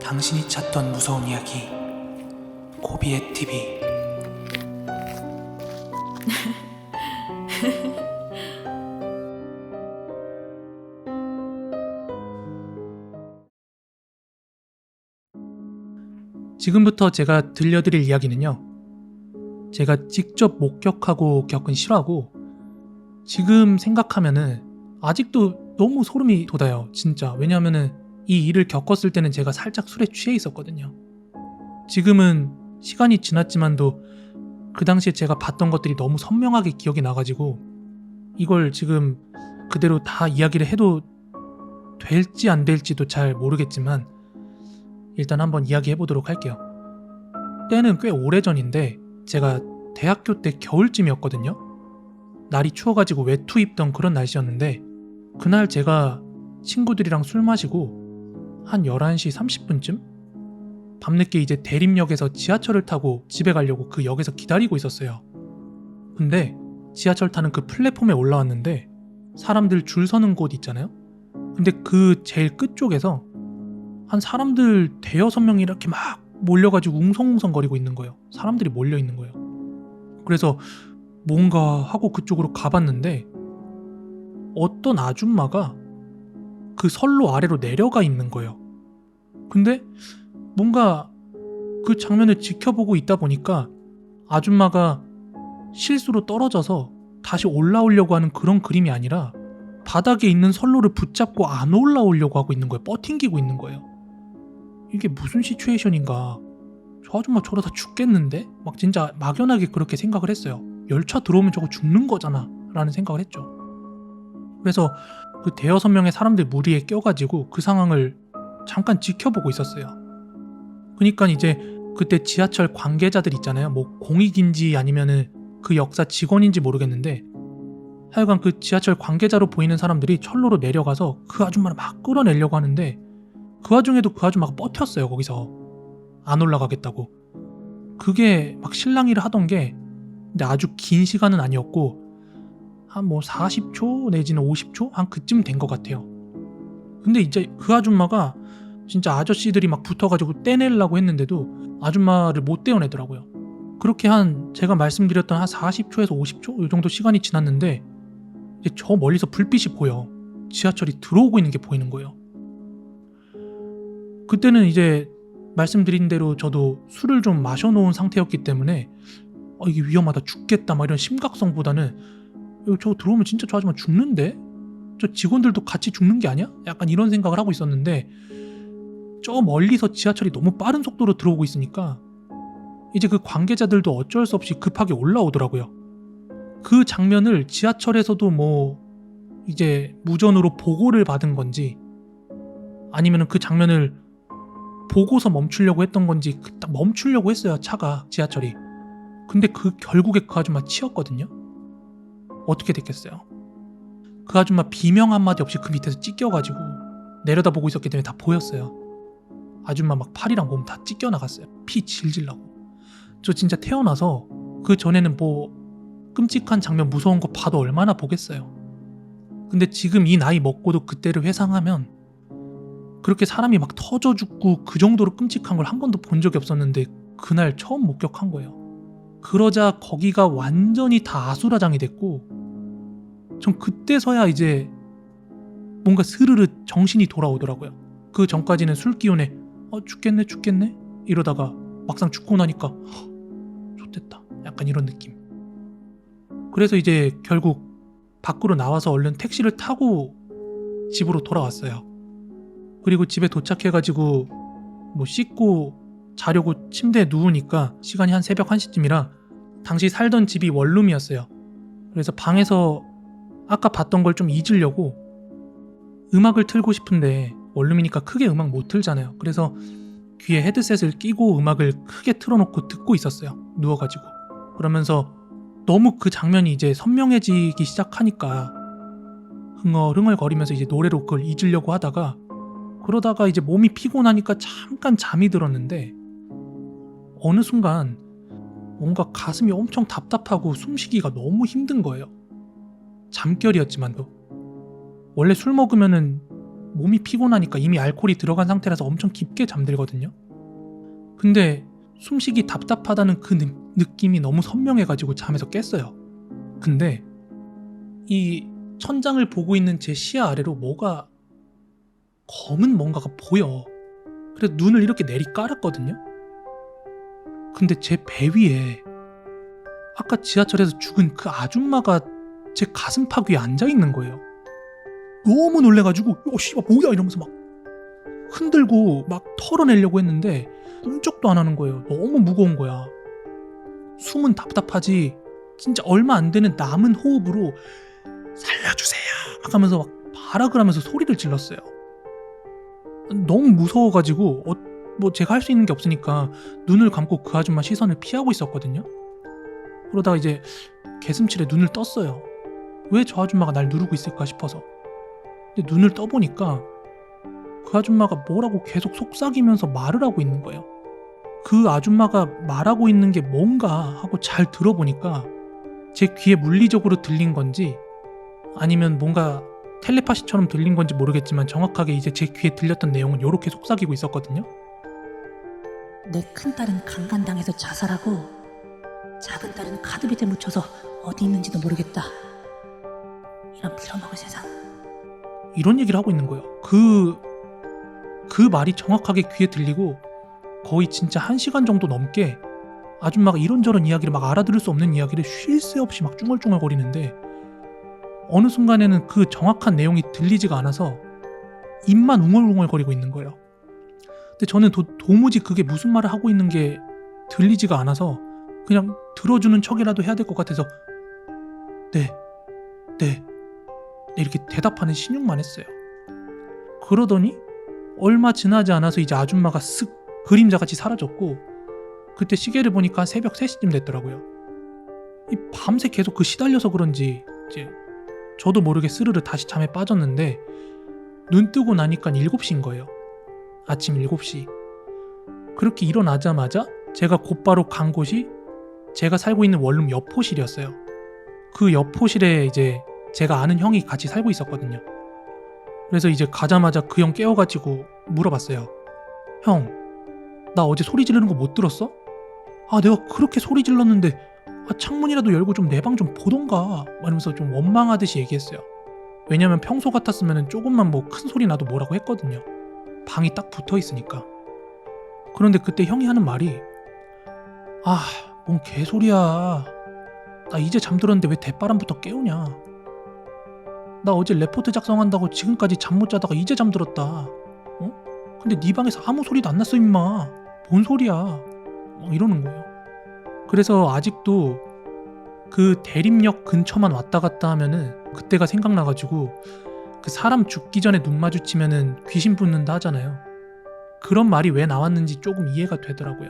당신이 찾던 무서운 이야기 고비의 TV. 지금부터 제가 들려드릴 이야기는요, 제가 직접 목격하고 겪은 실화고, 지금 생각하면은 아직도 너무 소름이 돋아요, 진짜. 왜냐하면은 이 일을 겪었을 때는 제가 살짝 술에 취해 있었거든요. 지금은 시간이 지났지만도 그 당시에 제가 봤던 것들이 너무 선명하게 기억이 나가지고 이걸 지금 그대로 다 이야기를 해도 될지 안 될지도 잘 모르겠지만 일단 한번 이야기해보도록 할게요. 때는 꽤 오래전인데 제가 대학교 때 겨울쯤이었거든요. 날이 추워가지고 외투 입던 그런 날씨였는데, 그날 제가 친구들이랑 술 마시고 한 11시 30분쯤? 밤늦게 이제 대림역에서 지하철을 타고 집에 가려고 그 역에서 기다리고 있었어요. 근데 지하철 타는 그 플랫폼에 올라왔는데 사람들 줄 서는 곳 있잖아요? 근데 그 제일 끝쪽에서 한 사람들 대여섯 명이 이렇게 막 몰려가지고 웅성웅성거리고 있는 거예요. 사람들이 몰려 있는 거예요. 그래서 뭔가 하고 그쪽으로 가봤는데 어떤 아줌마가 그 선로 아래로 내려가 있는 거예요. 근데 뭔가 그 장면을 지켜보고 있다 보니까 아줌마가 실수로 떨어져서 다시 올라오려고 하는 그런 그림이 아니라 바닥에 있는 선로를 붙잡고 안 올라오려고 하고 있는 거예요. 버팅기고 있는 거예요. 이게 무슨 시츄에이션인가. 저 아줌마 저러다 죽겠는데? 막 진짜 막연하게 그렇게 생각을 했어요. 열차 들어오면 저거 죽는 거잖아 라는 생각을 했죠. 그래서 그 대여섯 명의 사람들 무리에 껴가지고 그 상황을 잠깐 지켜보고 있었어요. 그러니까 이제 그때 지하철 관계자들 있잖아요. 뭐 공익인지 아니면은 그 역사 직원인지 모르겠는데 하여간 그 지하철 관계자로 보이는 사람들이 철로로 내려가서 그 아줌마를 막 끌어내려고 하는데 그 와중에도 그 아줌마가 버텼어요. 거기서 안 올라가겠다고. 그게 막 실랑이를 하던 게 근데 아주 긴 시간은 아니었고 한 뭐 40초 내지는 50초? 한 그쯤 된 것 같아요. 근데 이제 그 아줌마가 진짜 아저씨들이 막 붙어가지고 떼내려고 했는데도 아줌마를 못 떼어내더라고요. 그렇게 한 제가 말씀드렸던 한 40초에서 50초? 이 정도 시간이 지났는데 이제 저 멀리서 불빛이 보여. 지하철이 들어오고 있는 게 보이는 거예요. 그때는 이제 말씀드린 대로 저도 술을 좀 마셔놓은 상태였기 때문에 이게 위험하다 죽겠다 막 이런 심각성보다는 저 들어오면 진짜 저 아줌마 죽는데? 저 직원들도 같이 죽는 게 아니야? 약간 이런 생각을 하고 있었는데 저 멀리서 지하철이 너무 빠른 속도로 들어오고 있으니까 이제 그 관계자들도 어쩔 수 없이 급하게 올라오더라고요. 그 장면을 지하철에서도 뭐 이제 무전으로 보고를 받은 건지 아니면 그 장면을 보고서 멈추려고 했던 건지 딱 멈추려고 했어요. 차가 지하철이. 근데 결국에 그 아줌마 치였거든요. 어떻게 됐겠어요? 그 아줌마 비명 한마디 없이 그 밑에서 찢겨가지고 내려다보고 있었기 때문에 다 보였어요. 아줌마 막 팔이랑 몸 다 찢겨 나갔어요. 피 질질 나고. 저 진짜 태어나서 그 전에는 뭐 끔찍한 장면 무서운 거 봐도 얼마나 보겠어요. 근데 지금 이 나이 먹고도 그때를 회상하면 그렇게 사람이 막 터져 죽고 그 정도로 끔찍한 걸 한 번도 본 적이 없었는데 그날 처음 목격한 거예요. 그러자 거기가 완전히 다 아수라장이 됐고 전 그때서야 이제 뭔가 스르르 정신이 돌아오더라고요. 그 전까지는 술 기운에 죽겠네 이러다가 막상 죽고 나니까 좋댔다 약간 이런 느낌. 그래서 이제 결국 밖으로 나와서 얼른 택시를 타고 집으로 돌아왔어요. 그리고 집에 도착해가지고 뭐 씻고 자려고 침대에 누우니까 시간이 한 새벽 1시쯤이라 당시 살던 집이 원룸이었어요. 그래서 방에서 아까 봤던 걸 좀 잊으려고 음악을 틀고 싶은데 원룸이니까 크게 음악 못 틀잖아요. 그래서 귀에 헤드셋을 끼고 음악을 크게 틀어놓고 듣고 있었어요. 누워가지고. 그러면서 너무 그 장면이 이제 선명해지기 시작하니까 흥얼흥얼거리면서 이제 노래로 그걸 잊으려고 하다가 그러다가 이제 몸이 피곤하니까 잠깐 잠이 들었는데 어느 순간 뭔가 가슴이 엄청 답답하고 숨쉬기가 너무 힘든 거예요. 잠결이었지만도. 원래 술 먹으면은 몸이 피곤하니까 이미 알코올이 들어간 상태라서 엄청 깊게 잠들거든요. 근데 숨쉬기 답답하다는 그 느낌이 너무 선명해가지고 잠에서 깼어요. 근데 이 천장을 보고 있는 제 시야 아래로 검은 뭔가가 보여. 그래서 눈을 이렇게 내리 깔았거든요. 근데 제 배 위에 아까 지하철에서 죽은 그 아줌마가 제 가슴팍 위에 앉아있는 거예요. 너무 놀래가지고 씨발 뭐야 이러면서 막 흔들고 막 털어내려고 했는데 꿈쩍도 안 하는 거예요. 너무 무거운 거야. 숨은 답답하지 진짜 얼마 안 되는 남은 호흡으로 살려주세요 막 하면서 막 발악을 하면서 소리를 질렀어요. 너무 무서워가지고 뭐 제가 할 수 있는 게 없으니까 눈을 감고 그 아줌마 시선을 피하고 있었거든요. 그러다가 이제 개슴칠에 눈을 떴어요. 왜 저 아줌마가 날 누르고 있을까 싶어서. 근데 눈을 떠보니까 그 아줌마가 뭐라고 계속 속삭이면서 말을 하고 있는 거예요. 그 아줌마가 말하고 있는 게 뭔가 하고 잘 들어보니까 제 귀에 물리적으로 들린 건지 아니면 뭔가 텔레파시처럼 들린 건지 모르겠지만 정확하게 이제 제 귀에 들렸던 내용은 이렇게 속삭이고 있었거든요. 내 큰딸은 강간당해서 자살하고 작은 딸은 카드빚에 묻혀서 어디 있는지도 모르겠다. 이런 빌어먹을 세상. 이런 얘기를 하고 있는 거예요. 그 말이 정확하게 귀에 들리고 거의 진짜 1시간 정도 넘게 아줌마가 이런저런 이야기를 막 알아들을 수 없는 이야기를 쉴 새 없이 막 쭝얼쭝얼거리는데 어느 순간에는 그 정확한 내용이 들리지가 않아서 입만 웅얼웅얼거리고 있는 거예요. 근데 저는 도무지 그게 무슨 말을 하고 있는 게 들리지가 않아서 그냥 들어주는 척이라도 해야 될 것 같아서 네 이렇게 대답하는 신용만 했어요. 그러더니 얼마 지나지 않아서 이제 아줌마가 쓱 그림자같이 사라졌고 그때 시계를 보니까 새벽 3시쯤 됐더라고요. 이 밤새 계속 그 시달려서 그런지 이제 저도 모르게 스르르 다시 잠에 빠졌는데 눈 뜨고 나니까 7시인 거예요. 아침 7시. 그렇게 일어나자마자 제가 곧바로 간 곳이 제가 살고 있는 원룸 옆 호실이었어요. 그 옆 호실에 이제 제가 아는 형이 같이 살고 있었거든요. 그래서 이제 가자마자 그 형 깨워가지고 물어봤어요. 형, 나 어제 소리 지르는 거 못 들었어? 아, 내가 그렇게 소리 질렀는데 창문이라도 열고 좀 내 방 좀 보던가 이러면서 좀 원망하듯이 얘기했어요. 왜냐면 평소 같았으면 조금만 뭐 큰 소리 나도 뭐라고 했거든요. 방이 딱 붙어 있으니까. 그런데 그때 형이 하는 말이 뭔 개소리야. 나 이제 잠들었는데 왜 대바람부터 깨우냐. 나 어제 레포트 작성한다고 지금까지 잠 못 자다가 이제 잠들었다. 근데 네 방에서 아무 소리도 안 났어 임마. 뭔 소리야. 이러는 거예요. 그래서 아직도 그 대림역 근처만 왔다 갔다 하면은 그때가 생각나가지고 그 사람 죽기 전에 눈 마주치면은 귀신 붙는다 하잖아요. 그런 말이 왜 나왔는지 조금 이해가 되더라고요.